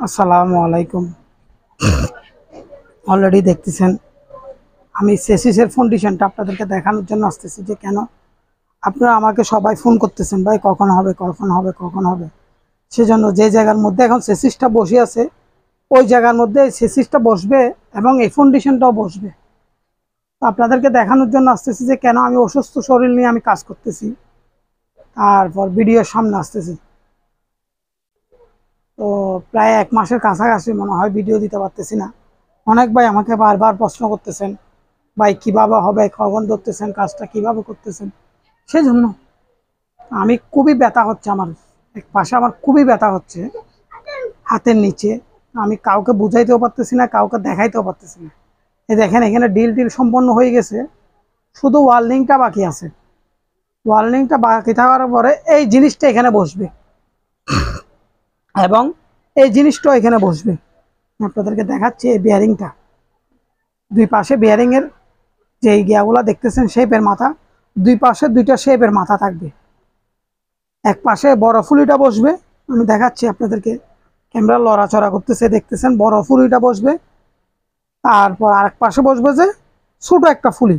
আসসালামু আলাইকুম। অলরেডি দেখতেছেন আমি সেসিসের ফাউন্ডেশনটা আপনাদেরকে দেখানোর জন্য আসতেছি যে কেন আপনারা আমাকে সবাই ফোন করতেছেন, ভাই কখন হবে কখন হবে কখন হবে। সেজন্য যে জায়গার মধ্যে এখন সেসিসটা বসে আছে ওই জায়গার মধ্যে সেসিসটা বসবে এবং এই ফাউন্ডেশনটাও বসবে। তো আপনাদেরকে দেখানোর জন্য আসতেছি যে কেন আমি অসুস্থ শরীর নিয়ে আমি কাজ করতেছি, তারপর ভিডিওর সামনে আসতেছি। তো প্রায় 1 মাসের কাছাকাছি মনে হয় ভিডিও দিতে পারতেছি না। অনেক ভাই আমাকে বারবার প্রশ্ন করতেছেন, ভাই কিভাবে হবে, কখন ধরতেছেন, কাজটা কিভাবে করতেছেন। সেজন্য আমি খুবই ব্যথা হচ্ছে, আমার এক পাশে আমার খুবই ব্যথা হচ্ছে হাতের নিচে। আমি কাউকে বুঝাইতেও পারতেছি না, কাউকে দেখাইতেও পারতেছি না। এই দেখেন এখানে ডিল সম্পন্ন হয়ে গেছে, শুধু ওয়ার্নিংটা বাকি আছে। ওয়ার্নিংটা বাকি থাকার পরে এই জিনিসটা এখানে বসবে এবং এই জিনিসটাও এখানে বসবে। আপনাদেরকে দেখাচ্ছি এই বিয়ারিংটা, দুই পাশে বিয়ারিংয়ের যে গিয়াগুলা দেখতেছেন শেপের মাথা, দুই পাশে দুইটা শেপের মাথা থাকবে। এক পাশে বড় ফুলিটা বসবে, আমি দেখাচ্ছি আপনাদেরকে, ক্যামেরা লড়াচড়া করতেছে দেখতেছেন, বড় ফুলিটা বসবে। তারপর আরেক পাশে বসবে যে ছোট একটা ফুলি।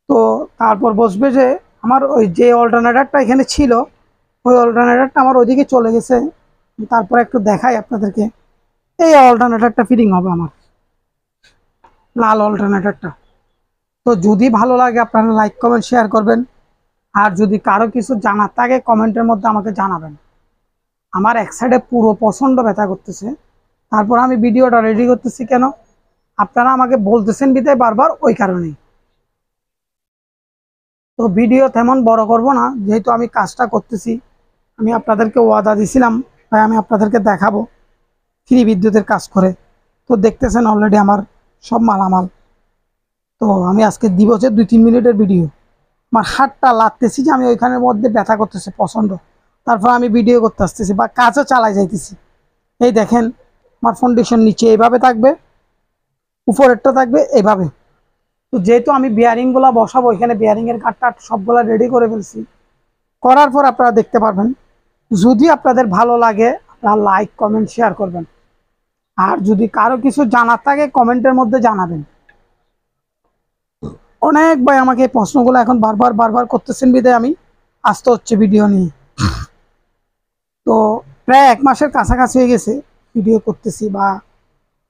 তো তারপর বসবে যে আমার ওই যে অল্টারনেটরটা এখানে ছিল ওই অল্টারনেটরটা আমার ওইদিকে চলে গেছে। তারপর একটু দেখাই আপনাদেরকে, এই অল্টারনেটরটা ফিটিং হবে আমার, লাল অল্টারনেটরটা। তো যদি ভালো লাগে আপনারা লাইক কমেন্ট শেয়ার করবেন। আর যদি কারো কিছু জানার থাকে কমেন্টের মধ্যে আমাকে জানাবেন। আমার এক সাইডে পুরো প্রচণ্ড ব্যথা করতেছে, তারপর আমি ভিডিওটা রেডি করতেছি কেন, আপনারা আমাকে বলতেছেন বিদায় বারবার ওই কারণেই। তো ভিডিও তেমন বড় করব না, যেহেতু আমি কাজটা করতেছি। আমি আপনাদেরকে ওয়াদা দিছিলাম, তাই আমি আপনাদেরকে দেখাবো ফ্রি বিদ্যুতের কাজ করে। তো দেখতেছেন অলরেডি আমার সব মালামাল। তো আমি আজকে দিব যে 2-3 মিনিটের ভিডিও। আমার হাতটা লাগতেছি যে আমি ওইখানের মধ্যে ব্যথা করতেছে প্রচণ্ড, তারপর আমি ভিডিও করতে আসতেছি বা কাজও চালাই যাইতেছি। এই দেখেন আমার ফাউন্ডেশন নিচে এইভাবে থাকবে, উপরেরটা থাকবে এইভাবে। তো যেহেতু আমি বিয়ারিংগুলো বসাবো, এখানে বিয়ারিংয়ের কাঠটা সবগুলা রেডি করে ফেলছি। করার পর আপনারা দেখতে পারবেন। যদি আপনাদের ভালো লাগে আপনারা লাইক কমেন্ট শেয়ার করবেন। আর যদি কারো কিছু জানার থাকে কমেন্টের মধ্যে জানাবেন। অনেক ভাই আমাকে এই প্রশ্নগুলো এখন বারবার বারবার করতেছেন বিধায় আমি আসতে হচ্ছে ভিডিও নিয়ে। তো প্রায় 1 মাসের কাছাকাছি হয়ে গেছে ভিডিও করতেছি। বা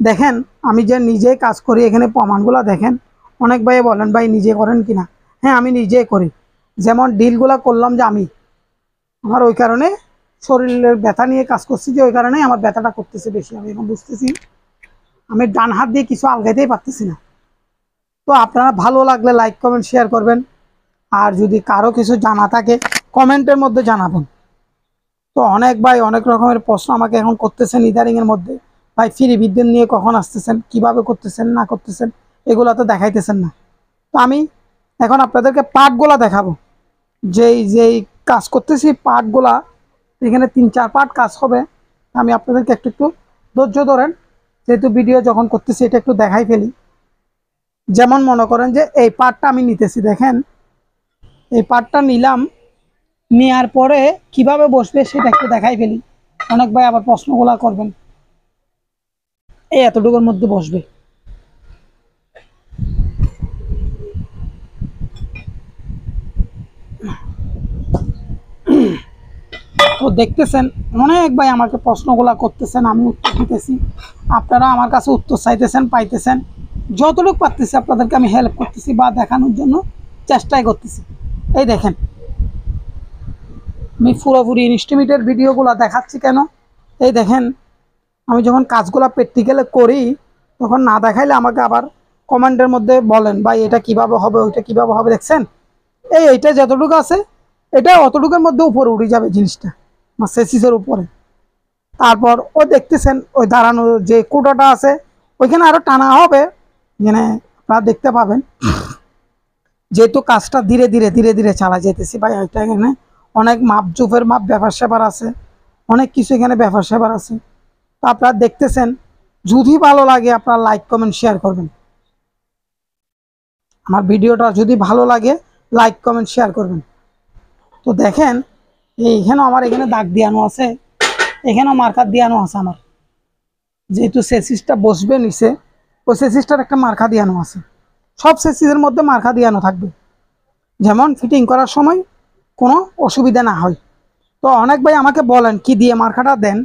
দেখেন আমি যে নিজে কাজ করি, এখানে প্রমাণগুলো দেখেন। অনেক ভাই বলেন ভাই নিজে করেন কিনা, হ্যাঁ আমি নিজেই করি। যেমন ডিলগুলো করলাম যে আমি, আমার ওই কারণে শরীরের ব্যথা নিয়ে কাজ করছি, যে ওই কারণে আমার ব্যথাটা করতেছে বেশি। আমি এখন বুঝতেছি আমি ডান হাত দিয়ে কিছু আলগাইতেই পারতেছি না। তো আপনারা ভালো লাগলে লাইক কমেন্ট শেয়ার করবেন। আর যদি কারো কিছু জানা থাকে কমেন্টের মধ্যে জানাবেন। তো অনেক ভাই অনেক রকমের প্রশ্ন আমাকে এখন করতেছেন ইদারিংয়ের মধ্যে, ভাই ফ্রি বিদ্যুৎ নিয়ে কখন আসতেছেন, কিভাবে করতেছেন না করতেছেন, এগুলো তো দেখাইতেছেন না। তো আমি এখন আপনাদেরকে পার্টগুলা দেখাবো, যেই যেই কাজ করতেছি পার্টগুলা। এখানে 3-4 পার্ট কাজ হবে। আমি আপনাদেরকে একটু একটু ধৈর্য ধরেন, যেহেতু ভিডিও যখন করতেছি এটা একটু দেখাই ফেলি। যেমন মনে করেন যে এই পার্টটা আমি নিতেছি, দেখেন এই পার্টটা নিলাম, নেওয়ার পরে কিভাবে বসবে সেটা একটু দেখাই ফেলি। অনেক ভাই আবার প্রশ্নগুলা করবেন। এই এতটুকুর মধ্যে বসবে। তো দেখতেছেন অনেক ভাই আমাকে প্রশ্নগুলা করতেছেন, আমি উত্তর দিতেছি। আপনারা আমার কাছে উত্তর চাইতেছেন, পাইতেছেন। যতটুকু পারতেছি আপনাদেরকে আমি হেল্প করতেছি বা দেখানোর জন্য চেষ্টাই করতেছি। এই দেখেন আমি পুরোপুরি ইনস্টিমেটের ভিডিওগুলো দেখাচ্ছি কেন, এই দেখেন আমি যখন কাজগুলো প্র্যাকটিক্যালে করি তখন না দেখাইলে আমাকে আবার কমেন্টের মধ্যে বলেন ভাই এটা কিভাবে হবে ওইটা কিভাবে হবে। দেখছেন এইটা যতটুকু আছে এটা অতটুকুর মধ্যে উপরে উঠে যাবে জিনিসটা আমার সেসিসের উপরে। তারপর ও দেখতেছেন ওই দাঁড়ানো যে কুটোটা আছে ওইখানে আরো টানা হবে, মানে আপনারা দেখতে পাবেন। যেহেতু কাজটা ধীরে ধীরে ধীরে ধীরে চালা যেতেছি ভাই, ওইটা এখানে অনেক মাপ জুপের মাপ ব্যাপার স্যাপার আছে, অনেক কিছু এখানে ব্যাপার স্যাপার আছে। তো আপনারা দেখতেছেন, যদি ভালো লাগে আপনারা লাইক কমেন্ট শেয়ার করবেন। আমার ভিডিওটা যদি ভালো লাগে লাইক কমেন্ট শেয়ার করবেন। তো দেখেন এইখানেও আমার এখানে দাগ দিয়ানো আছে, এখানেও মার্কার দিয়ানো আছে আমার। যেহেতু সেসিসটা বসবে নিচে, ওই সেসিসটার একটা মার্কা দিয়ানো আছে। সব সেসিসের মধ্যে মার্কা দিয়ানো থাকবে, যেমন ফিটিং করার সময় কোনো অসুবিধা না হয়। তো অনেক ভাই আমাকে বলেন কি দিয়ে মার্কাটা দেন।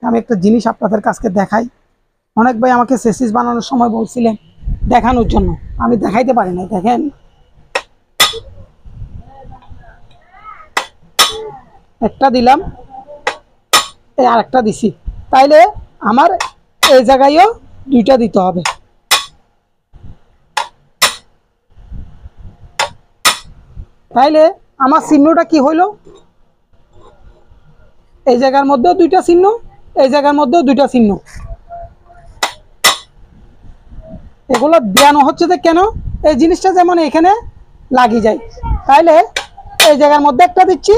আমি একটা জিনিস আপনাদের কাছে দেখাই। অনেক ভাই আমাকে সেসিস বানানোর সময় বলছিলেন দেখানোর জন্য, আমি দেখাইতে পারি না। দেখেন, একটা দিলাম, এই আরেকটা দিছি, তাইলে আমার এই জায়গায়ও দুইটা দিতে হবে। তাইলে আমার চিহ্নটা কি হইল, এই জায়গার মধ্যেও দুইটা চিহ্ন, এই জায়গার মধ্যেও দুইটা চিহ্ন। এগুলো দেওয়ানো হচ্ছে যে কেন, এই জিনিসটা যেমন এখানে লাগি যায়। তাইলে এই জায়গার মধ্যে একটা দিচ্ছি,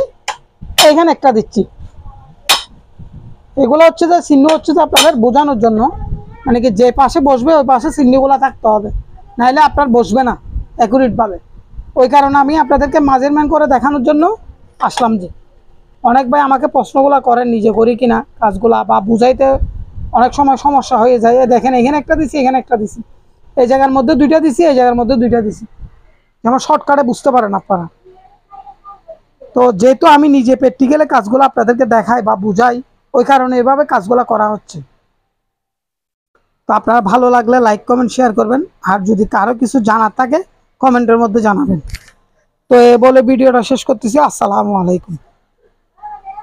এইখানে একটা দিচ্ছি। এগুলো হচ্ছে যে চিহ্ন হচ্ছে যে আপনাদের বোঝানোর জন্য, মানে কি যে পাশে বসবে ওই পাশে চিহ্নগুলো থাকতে হবে, নাহলে আপনার বসবে না অ্যাকুরেটভাবে। ওই কারণে আমি আপনাদেরকে মেজারমেন্ট করে দেখানোর জন্য আসলাম। যে অনেক ভাই আমাকে প্রশ্নগুলো করেন নিজে করি কিনা কাজগুলা, বা বুঝাইতে অনেক সময় সমস্যা হয়ে যায়। দেখেন এখানে একটা দিছি, এখানে একটা দিছি, এই জায়গার মধ্যে দুইটা দিছি, এই জায়গার মধ্যে দুইটা দিছি, যেমন শর্টকাটে বুঝতে পারেন আপনারা। তো যেহেতু আমি নিজে প্র্যাকটিক্যালে কাজগুলো আপনাদেরকে দেখাই বা বুঝাই, ওই কারণে এভাবে কাজগুলো করা হচ্ছে। তো আপনারা ভালো লাগলে লাইক কমেন্ট শেয়ার করবেন, আর যদি কারো কিছু জানার থাকে কমেন্টের মধ্যে জানাবেন। তো এ বলে ভিডিওটা শেষ করতেছি। আসসালামু আলাইকুম।